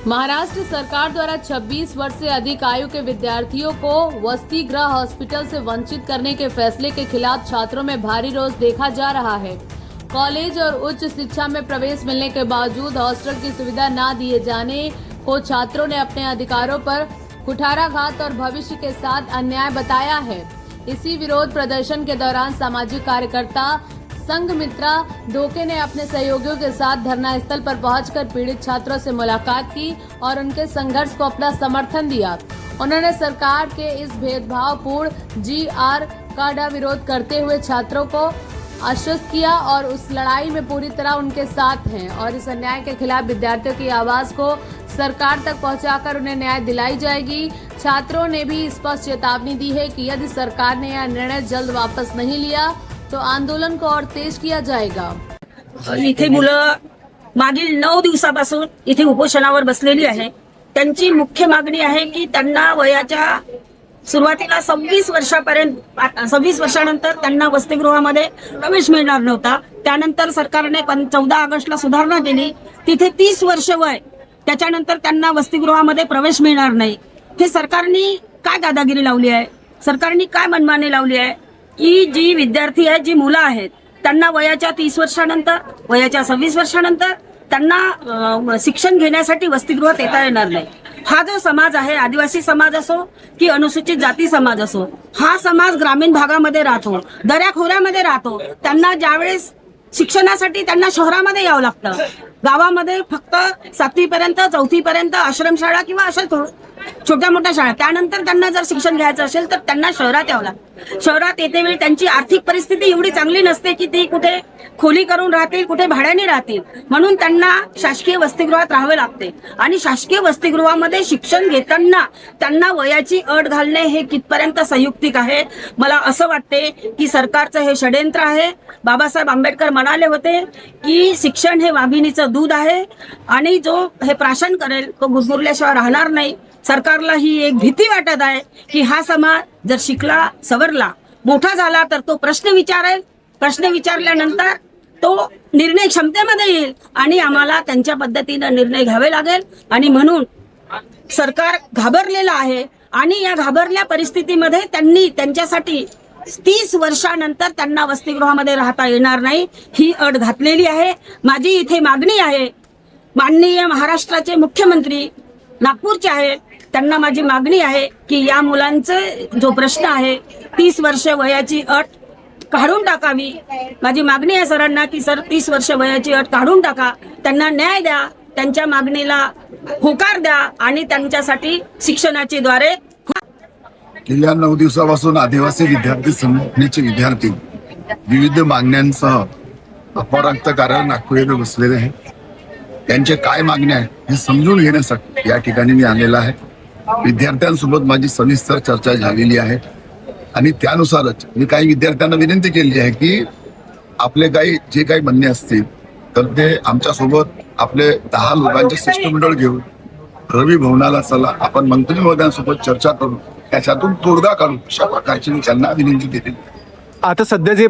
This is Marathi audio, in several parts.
महाराष्ट्र सरकार द्वारा 26 वर्ष से अधिक आयु के विद्यार्थियों को वसति गृह हॉस्पिटल से वंचित करने के फैसले के खिलाफ छात्रों में भारी रोष देखा जा रहा है। कॉलेज और उच्च शिक्षा में प्रवेश मिलने के बावजूद हॉस्टल की सुविधा न दिए जाने को छात्रों ने अपने अधिकारों पर कुठाराघात और भविष्य के साथ अन्याय बताया है। इसी विरोध प्रदर्शन के दौरान सामाजिक कार्यकर्ता संघमित्रा धोखे ने अपने सहयोगियों के साथ धरना स्थल पर पहुंचकर पीड़ित छात्रों से मुलाकात की और उनके संघर्ष को अपना समर्थन दिया। उन्होंने सरकार के इस भेदभावपूर्ण GR का विरोध करते हुए छात्रों को आश्वस्त किया और उस लड़ाई में पूरी तरह उनके साथ हैं और इस अन्याय के खिलाफ विद्यार्थियों की आवाज को सरकार तक पहुंचाकर उन्हें न्याय दिलाई जाएगी। छात्रों ने भी स्पष्ट चेतावनी दी है कि यदि सरकार ने यह निर्णय जल्द वापस नहीं लिया तो आंदोलन को और तेज किया जाएगा। इथे मुलं मागील 9 दिवसापासून इथे उपोषणावर बसलेली आहे। त्यांची मुख्य मागणी आहे की त्यांना वयाच्या सुरुवातीला 26 वर्षानंतर त्यांना वसतिगृहामध्ये प्रवेश मिळणार नव्हता। त्यानंतर सरकारने 14 ऑगस्टला सुधारणा केली, तिथे 30 वर्ष वय, त्याच्यानंतर त्यांना वसतिगृहामध्ये प्रवेश मिळणार नाही। हे सरकारने काय दादागिरी लावली आहे, सरकारने काय मनमानी लावली आहे की जी विद्यार्थी आहेत, जी मुलं आहेत, त्यांना वयाच्या 30 वर्षानंतर, वयाच्या 26 वर्षानंतर त्यांना शिक्षण घेण्यासाठी वसतिगृहात येता येणार नाही। हा जो समाज आहे, आदिवासी समाज असो की अनुसूचित जाती समाज असो, हा समाज ग्रामीण भागामध्ये राहतो, दऱ्याखोऱ्यामध्ये राहतो। त्यांना ज्यावेळेस शिक्षणासाठी त्यांना शहरामध्ये यावं लागतं। गावामध्ये फक्त 7वी पर्यंत 4थी पर्यंत आश्रमशाळा किंवा अशा छोट्या मोठ्या शाळा, त्यानंतर त्यांना जर शिक्षण घ्यायचं असेल तर त्यांना शहरात यावं लागतं। शहरात येते वेळी त्यांची आर्थिक परिस्थिती एवढी चांगली नसते की ती कुठे खोली करून राहतील, कुठे भाड्याने राहतील, म्हणून त्यांना शासकीय वसतिगृहात राहावे लागते। आणि शासकीय वसतिगृहामध्ये शिक्षण घेताना त्यांना वयाची अट घालणे हे कितपर्यंत संयुक्तिक आहे? मला असं वाटते की सरकारचं हे षडयंत्र आहे। बाबासाहेब आंबेडकर म्हणाले होते की शिक्षण हे वाघिणीचं दूध आहे आणि जो हे प्राशन करेल तो गुजगुरल्याशिवाय राहणार नाही। सरकारला ही एक भीती वाटत आहे की हा समाज जर शिकला, सवरला, मोठा झाला तर तो प्रश्न विचारेल, प्रश्न विचारल्यानंतर तो निर्णय क्षमतेमध्ये येईल आणि आम्हाला त्यांच्या पद्धतीने निर्णय घ्यावे लागेल। आणि म्हणून सरकार घाबरलेलं आहे आणि या घाबरल्या परिस्थितीमध्ये त्यांनी त्यांच्यासाठी 30 वर्षानंतर त्यांना वसतिगृहामध्ये राहता येणार नाही ही अट घातलेली आहे। माझी इथे मागणी आहे, माननीय महाराष्ट्राचे मुख्यमंत्री नागपूरचे आहेत, त्यांना माझी मागणी आहे की या मुलांचे जो प्रश्न आहे 30 वर्ष वयाची अट काढून टाकावी। माझी मागणी आहे सरांना की सर 30 वर्ष वयाची अट काढून टाका, त्यांना न्याय द्या, त्यांच्या मागणीला होकार द्या आणि त्यांच्यासाठी शिक्षणाच्या द्वारे। गेल्या 9 दिवसापासून आदिवासी विद्यार्थी संघटनेचे विद्यार्थी विविध मागण्यांसह अपराक्त कारण नागपूर येथे बसलेले आहेत। त्यांचे काय मागण्या आहेत हे समजून घेण्यासाठी या ठिकाणी मी आलेला आहे। विद्यार्थ्यांसोबत माझी सविस्तर चर्चा झालेली आहे आणि त्यानुसारच मी काही विद्यार्थ्यांना विनंती केली आहे की आपले जे काही म्हणणे असतील तर ते आमच्यासोबत आपले 10 लोकांचे शिष्टमंडळ घेऊन रवी भवनाला चला, आपण मंत्री महोदयांसोबत चर्चा करू, त्याच्यातून तोडगा काढू, अशा प्रकारची मी त्यांना विनंती केली। आता सध्या जे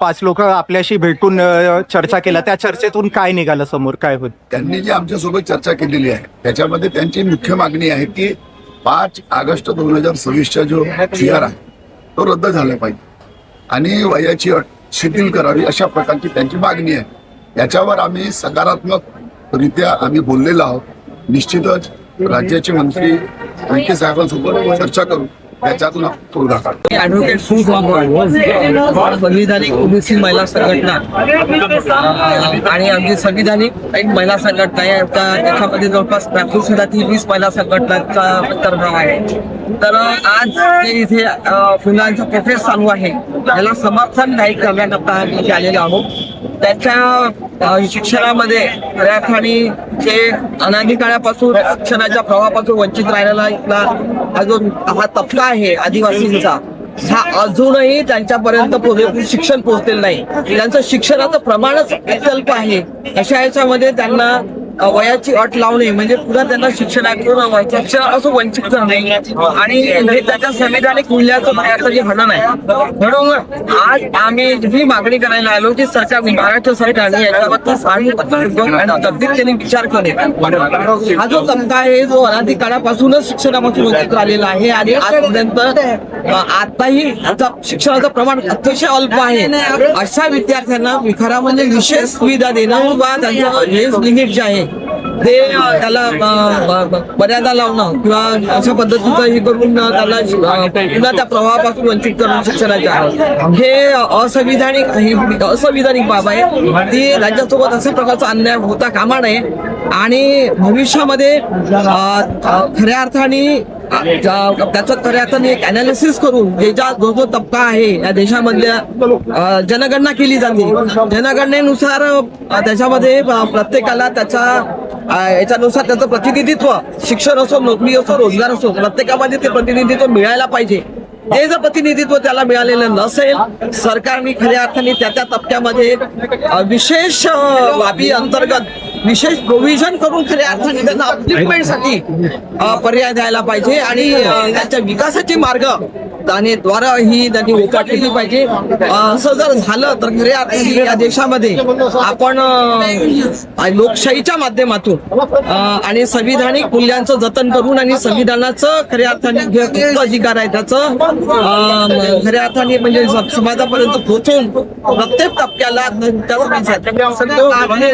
5 लोक आपल्याशी भेटून चर्चा केला, त्या चर्चेतून काय निघालं समोर, काय होत? त्यांनी जी आमच्यासोबत चर्चा केलेली आहे त्याच्यामध्ये त्यांची मुख्य मागणी आहे की 5 ऑगस्ट 2026चा जो GR आहे तो रद्द झाला पाहिजे आणि वयाची अट शिथिल करावी, अशा प्रकारची त्यांची मागणी आहे। याच्यावर आम्ही सकारात्मकरित्या आम्ही बोललेलो आहोत। निश्चितच राज्याचे मंत्री लंके साहेबांसोबत चर्चा करू, त्याच्यातून तोडगा काढू। ॲडव्होकेट संविधानिक ओबीसी महिला संघटना आणि आमची संविधानिक एक महिला संघटना आहे, त्याच्यामध्ये जवळपास नागपूर शहरातील 20 महिला संघटनांचा अंतर्भाव आहे। तर आज जे इथे फुलांचा प्रोसेस चालू आहे याला समर्थन नाही करण्याकरता आम्ही आलेलो आहोत। त्यांच्या शिक्षणामध्ये बऱ्याचशाने जे अनादी काळापासून शिक्षणाच्या प्रवाहापासून वंचित राहिलेला इथला हा तबका आहे आदिवासींचा, हा अजूनही त्यांच्यापर्यंत पुरेपूर शिक्षण पोहोचलेलं नाही। त्यांचं शिक्षणाचं प्रमाणच अत्यल्प आहे। अशा याच्यामध्ये त्यांना वयाची अट लावणे म्हणजे पुन्हा त्यांना शिक्षणापासून वंचित करणे आणि हे त्याच्या संविधानिक मूल्याचं बाहेरचं जे घडण आहे. म्हणून आज आम्ही ही मागणी करायला आलो की सरकार महाराष्ट्र सरकारने याच्याबद्दल आणि तब्दील विचार करणे. हा जो तबका आहे जो अनादी काळापासूनच शिक्षणापासून वंचित राहिलेला आहे आणि आजपर्यंत आताही शिक्षणाचं प्रमाण अतिशय अल्प आहे. अशा विद्यार्थ्यांना विखारामध्ये विशेष सुविधा देणं किंवा त्यांचं एज लिमिट जे आहे ते त्याला मर्यादा लावणं किंवा अशा पद्धतीचं हे करून त्याला पुन्हा त्या प्रवाहापासून वंचित करणं शिक्षणाच्या हे असंविधानिक बाब आहे. ती राज्यासोबत अशा प्रकारचा अन्याय होता कामा नये आणि भविष्यामध्ये खऱ्या अर्थाने त्याचं खऱ्या अर्थाने एक अनालिसिस करून जो जो तबका आहे या देशामधल्या जनगणना केली जाते. जनगणनेनुसार त्याच्यामध्ये प्रत्येकाला याच्यानुसार त्याचं प्रतिनिधित्व शिक्षण असो नोकरी असो रोजगार असो प्रत्येकामध्ये ते प्रतिनिधित्व मिळायला पाहिजे. ते जर प्रतिनिधित्व त्याला मिळालेलं नसेल सरकारने खऱ्या अर्थाने त्या तबक्यामध्ये विशेष बाबी अंतर्गत विशेष प्रोव्हिजन करून खऱ्या अर्थाने त्यांना अपलिफ्टमेंटसाठी पर्याय द्यायला पाहिजे आणि त्यांच्या विकासाचे मार्ग द्वारा ही त्यांनी उपाटलेली पाहिजे. असं जर झालं तर खऱ्या अर्थाने या देशामध्ये आपण लोकशाहीच्या माध्यमातून आणि संविधानिक मूल्यांचं जतन करून आणि संविधानाचं खऱ्या अर्थाने अधिकार आहे त्याचं खऱ्या अर्थाने म्हणजे समाजापर्यंत पोहोचून प्रत्येक टप्प्याला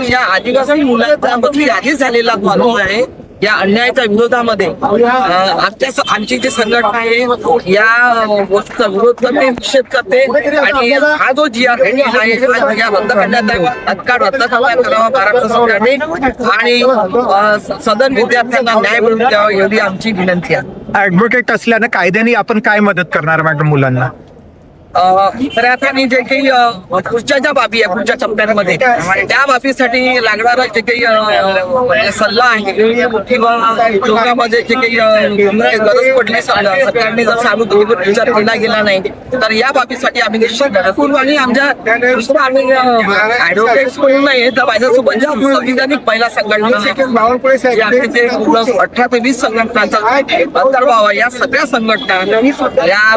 या आदिवासी मुलांचा आधीच झालेला अनुभव आहे. या अन्यायाच्या विरोधामध्ये आमची जी संघटना आहे या गोष्टीचा विरोध करते निषेध करते आणि हा जो GR आहे रद्द करण्यात तत्काळ रद्द करावा महाराष्ट्र सरकारने आणि सदन विद्यार्थ्यांना न्याय मिळवून द्यावा एवढी आमची विनंती आहे. ऍडव्होकेट असल्यानं कायद्याने आपण काय मदत करणार मॅडम मुलांना? खऱ्या अर्थाने जे काही पुढच्या ज्या बाबी आहे पुढच्या टप्प्यांमध्ये त्या बाबीसाठी लागणारा जे काही सल्ला आहे किंवा लोकांमध्ये जे काही गरज पडली सरकारने जर सानुकूल विचार केला गेला नाही तर या बाबीसाठी आम्ही निश्चित पूर्व आणि आमच्या आम्ही ऍडव्होकेट्स म्हणून नाही तर माझ्यासोबत संविधानिक महिला संघटना 18 ते 20 संघटनांचा अंतर्भाव या सगळ्या संघटना या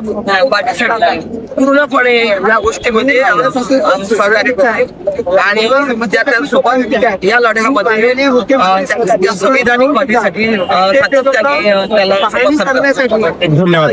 बाबीसाठी पूर्णपणे या गोष्टीमध्ये सहकार्य करते आणि विद्यार्थ्यांसोबत या लढ्यामध्ये संविधानिक बाबीसाठी सातत्याने त्याला धन्यवाद.